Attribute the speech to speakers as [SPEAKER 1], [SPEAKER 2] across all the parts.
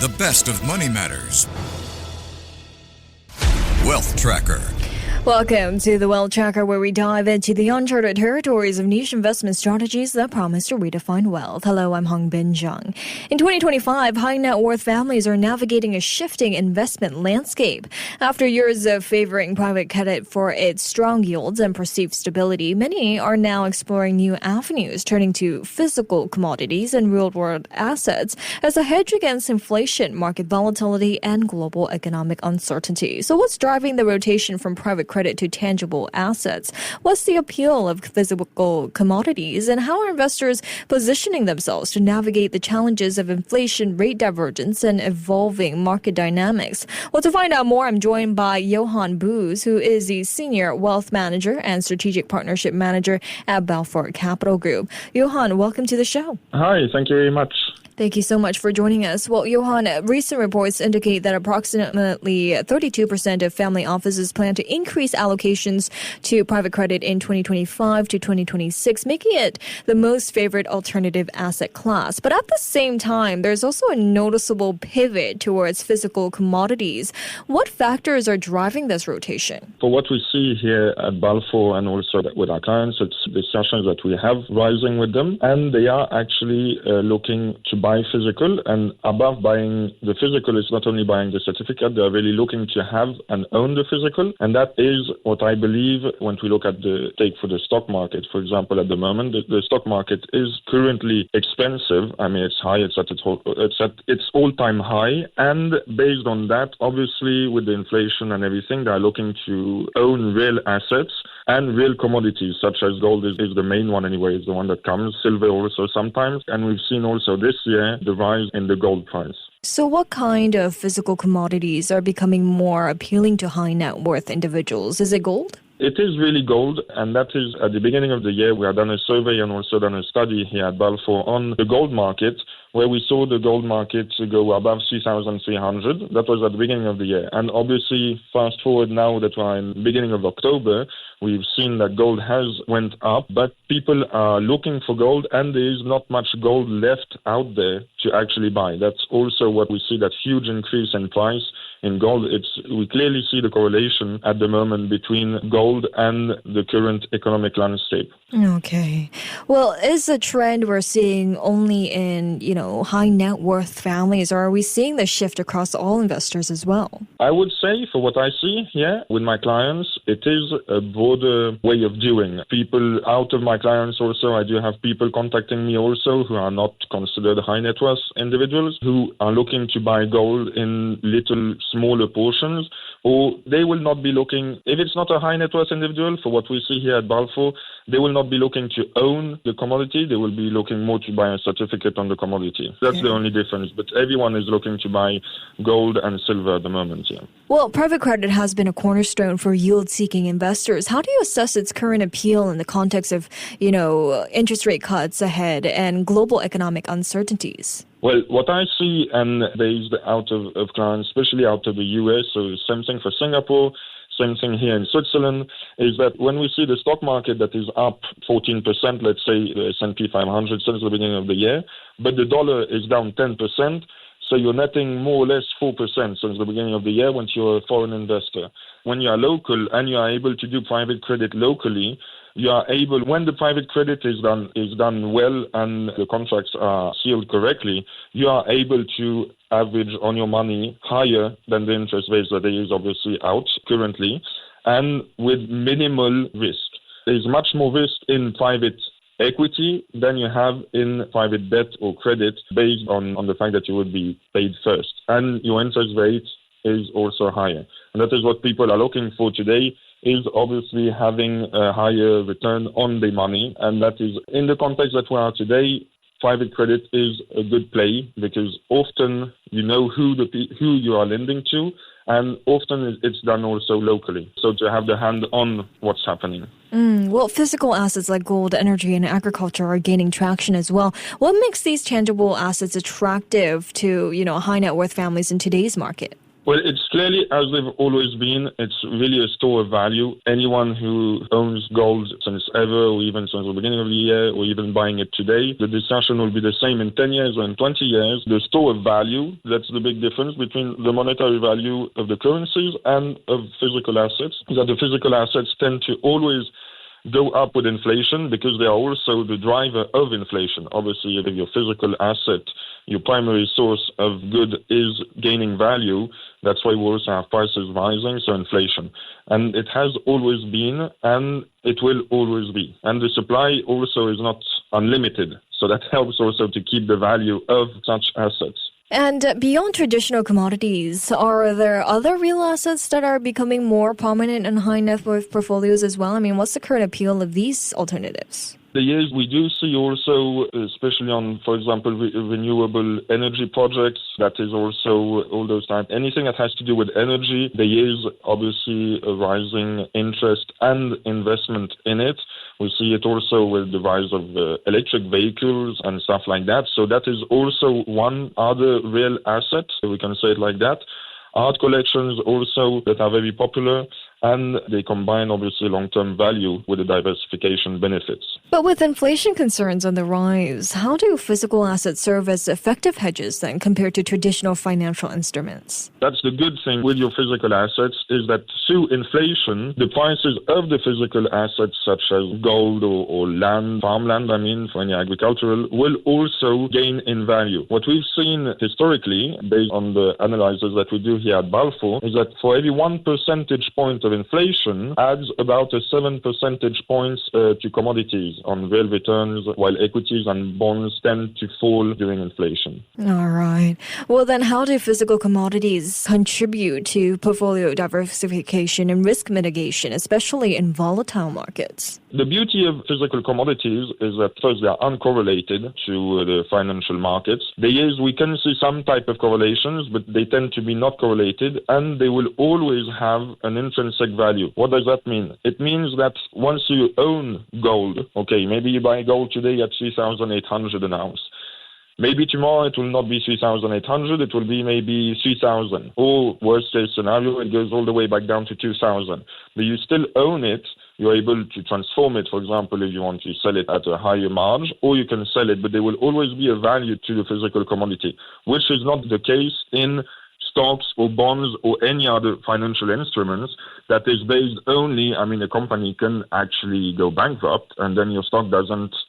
[SPEAKER 1] the best of money matters. Wealth Tracker.
[SPEAKER 2] Welcome to the Wealth Tracker, where we dive into the uncharted territories of niche investment strategies that promise to redefine wealth. Hello, I'm Hongbin, Jeong. In 2025, high net worth families are navigating a shifting investment landscape. After years of favoring private credit for its strong yields and perceived stability, many are now exploring new avenues, turning to physical commodities and real-world assets as a hedge against inflation, market volatility, and global economic uncertainty. So what's driving the rotation from private credit to tangible assets? What's the appeal of physical commodities, and how are investors positioning themselves to navigate the challenges of inflation, rate divergence, and evolving market dynamics? Well, to find out more, I'm joined by Johan, who is the Senior Wealth Manager and Strategic Partnership Manager at Balfour Capital Group. Johan, welcome to the show.
[SPEAKER 3] Hi, thank you very much.
[SPEAKER 2] Thank you so much for joining us. Well, Johan, recent reports indicate that approximately 32% of family offices plan to increase allocations to private credit in 2025 to 2026, making it the most favored alternative asset class. But at the same time, there's also a noticeable pivot towards physical commodities. What factors are driving this rotation?
[SPEAKER 3] For what we see here at Balfour and also with our clients, it's discussions that we have rising with them, and they are actually looking to buy physical, and above buying the physical, it's not only buying the certificate, they're really looking to have and own the physical. And that is what I believe when we look at the take for the stock market. For example, at the moment, the stock market is currently expensive. I mean, it's high, it's at its all-time high. And based on that, obviously, with the inflation and everything, they're looking to own real assets and real commodities, such as gold is the main one anyway, is the one that comes, silver also sometimes. And we've seen also this year the rise in the gold price.
[SPEAKER 2] So what kind of physical commodities are becoming more appealing to high net worth individuals? Is it gold?
[SPEAKER 3] It is really gold, and that is at the beginning of the year. We have done a survey and also done a study here at Balfour on the gold market, where we saw the gold market go above 3,300. That was at the beginning of the year. And obviously, fast forward now that we're in the beginning of October, we've seen that gold has went up, but people are looking for gold, and there is not much gold left out there to actually buy. That's also what we see, that huge increase in price in gold. We clearly see the correlation at the moment between gold and the current economic landscape.
[SPEAKER 2] Okay. Well, is the trend we're seeing only in, high net worth families, or are we seeing the shift across all investors as well?
[SPEAKER 3] I would say, for what I see here with my clients, it is a broader way of doing. People out of my clients also, I do have people contacting me also who are not considered high net worth individuals, who are looking to buy gold in little smaller portions, or they will not be looking, if it's not a high net worth individual, for what we see here at Balfour, they will not be looking to own the commodity. They will be looking more to buy a certificate on the commodity. That's the only difference. But everyone is looking to buy gold and silver at the moment. Yeah.
[SPEAKER 2] Well, private credit has been a cornerstone for yield-seeking investors. How do you assess its current appeal in the context of, interest rate cuts ahead and global economic uncertainties?
[SPEAKER 3] Well, what I see, and based out of clients, especially out of the US, so same thing for Singapore, same thing here in Switzerland, is that when we see the stock market that is up 14%, let's say the S&P 500 since the beginning of the year, but the dollar is down 10%, so you're netting more or less 4% since the beginning of the year when you're a foreign investor. When you are local and you are able to do private credit locally, you are able, when the private credit is done well and the contracts are sealed correctly, you are able to average on your money higher than the interest rates that there is obviously out currently, and with minimal risk. There is much more risk in private equity than you have in private debt or credit, based on the fact that you would be paid first. And your interest rate is also higher. And that is what people are looking for today, is obviously having a higher return on their money. And that is, in the context that we are today, private credit is a good play, because often you know who you are lending to, and often it's done also locally. So to have the hand on what's happening.
[SPEAKER 2] Well, physical assets like gold, energy, and agriculture are gaining traction as well. What makes these tangible assets attractive to, high net worth families in today's market?
[SPEAKER 3] Well, it's clearly, as they've always been, it's really a store of value. Anyone who owns gold since ever, or even since the beginning of the year, or even buying it today, the discussion will be the same in 10 years or in 20 years. The store of value, that's the big difference between the monetary value of the currencies and of physical assets, is that the physical assets tend to always go up with inflation because they are also the driver of inflation. Obviously, if your physical asset, your primary source of good, is gaining value, that's why we also have prices rising, so inflation. And it has always been, and it will always be. And the supply also is not unlimited, so that helps also to keep the value of such assets.
[SPEAKER 2] And beyond traditional commodities, are there other real assets that are becoming more prominent in high net worth portfolios as well? I mean, what's the current appeal of these alternatives?
[SPEAKER 3] The years we do see also, especially on, for example, renewable energy projects, that is also all those types. Anything that has to do with energy, there is obviously a rising interest and investment in it. We see it also with the rise of electric vehicles and stuff like that. So that is also one other real asset, we can say it like that. Art collections also that are very popular, and they combine obviously long-term value with the diversification benefits.
[SPEAKER 2] But with inflation concerns on the rise, how do physical assets serve as effective hedges then compared to traditional financial instruments?
[SPEAKER 3] That's the good thing with your physical assets, is that through inflation, the prices of the physical assets such as gold or land, farmland, for any agricultural, will also gain in value. What we've seen historically, based on the analysis that we do here at Balfour, is that for every 1 percentage point of inflation adds about 7 percentage points to commodities on real returns, while equities and bonds tend to fall during inflation.
[SPEAKER 2] All right. Well, then how do physical commodities contribute to portfolio diversification and risk mitigation, especially in volatile markets?
[SPEAKER 3] The beauty of physical commodities is that first they are uncorrelated to the financial markets. We can see some type of correlations, but they tend to be not correlated, and they will always have an intrinsic value. What does that mean? It means that once you own gold, maybe you buy gold today at 3,800 an ounce. Maybe tomorrow it will not be 3,800, it will be maybe 3,000. Or worst case scenario, it goes all the way back down to 2,000. But you still own it. You're able to transform it, for example, if you want to sell it at a higher margin, or you can sell it, but there will always be a value to the physical commodity, which is not the case in stocks or bonds or any other financial instruments that is based only, a company can actually go bankrupt and then your stock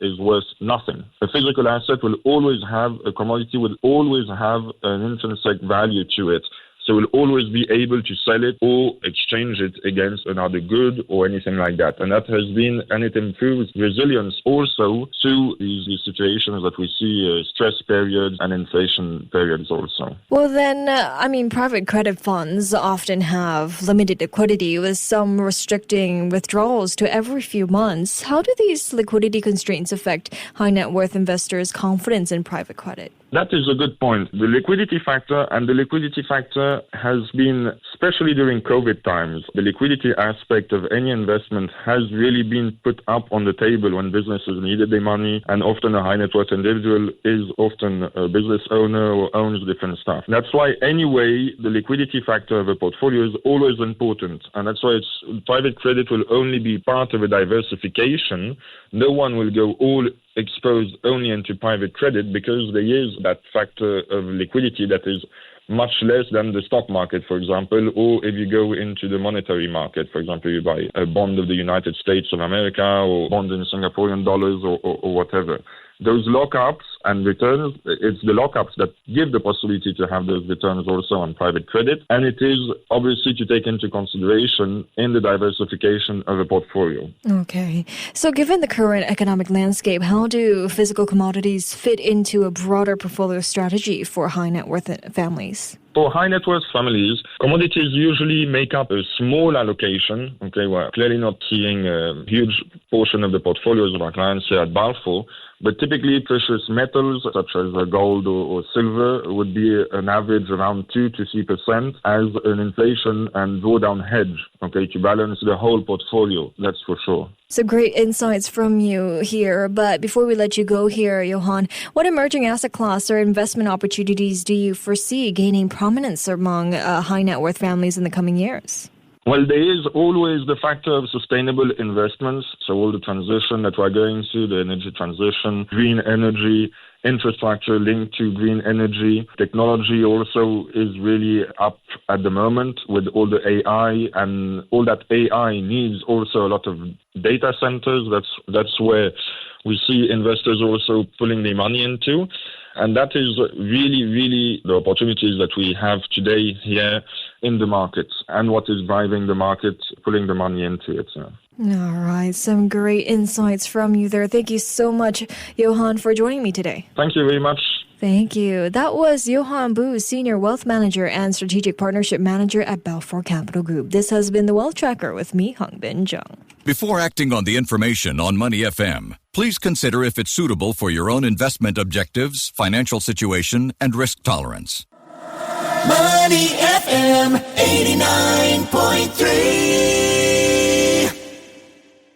[SPEAKER 3] is worth nothing. A physical asset will always have, a commodity will always have an intrinsic value to it. So we'll always be able to sell it or exchange it against another good or anything like that. And that has been, and it improves resilience also through these situations that we see, stress periods and inflation periods also.
[SPEAKER 2] Well then, private credit funds often have limited liquidity with some restricting withdrawals to every few months. How do these liquidity constraints affect high net worth investors' confidence in private credit?
[SPEAKER 3] That is a good point. The liquidity factor has been, especially during COVID times, the liquidity aspect of any investment has really been put up on the table when businesses needed their money, and often a high net worth individual is often a business owner or owns different stuff. That's why anyway, the liquidity factor of a portfolio is always important, and that's why private credit will only be part of a diversification. No one will go all exposed only into private credit because there is that factor of liquidity that is much less than the stock market, for example, or if you go into the monetary market, for example, you buy a bond of the United States of America or bond in Singaporean dollars or whatever. Those lockups and returns, it's the lockups that give the possibility to have those returns also on private credit. And it is obviously to take into consideration in the diversification of a portfolio.
[SPEAKER 2] Okay. So given the current economic landscape, how do physical commodities fit into a broader portfolio strategy for high net worth families?
[SPEAKER 3] For high net worth families, commodities usually make up a small allocation. We're clearly not seeing a huge portion of the portfolios of our clients here at Balfour, But typically, precious metals such as gold or silver would be an average around 2 to 3% as an inflation and drawdown hedge, okay, to balance the whole portfolio. That's for sure.
[SPEAKER 2] So great insights from you here. But before we let you go here, Johan, what emerging asset class or investment opportunities do you foresee gaining prominence among high net worth families in the coming years?
[SPEAKER 3] Well, there is always the factor of sustainable investments. So all the transition that we're going through, the energy transition, green energy, infrastructure linked to green energy. Technology also is really up at the moment with all the AI, and all that AI needs also a lot of data centers. That's where we see investors also pulling their money into. And that is really, really the opportunities that we have today here in the markets and what is driving the market, pulling the money into it.
[SPEAKER 2] All right. Some great insights from you there. Thank you so much, Johan, for joining me today.
[SPEAKER 3] Thank you very much.
[SPEAKER 2] Thank you. That was Johan Bu, Senior Wealth Manager and Strategic Partnership Manager at Balfour Capital Group. This has been The Wealth Tracker with me, Hongbin Jeong.
[SPEAKER 1] Before acting on the information on Money FM, please consider if it's suitable for your own investment objectives, financial situation, and risk tolerance.
[SPEAKER 4] Money FM 89.3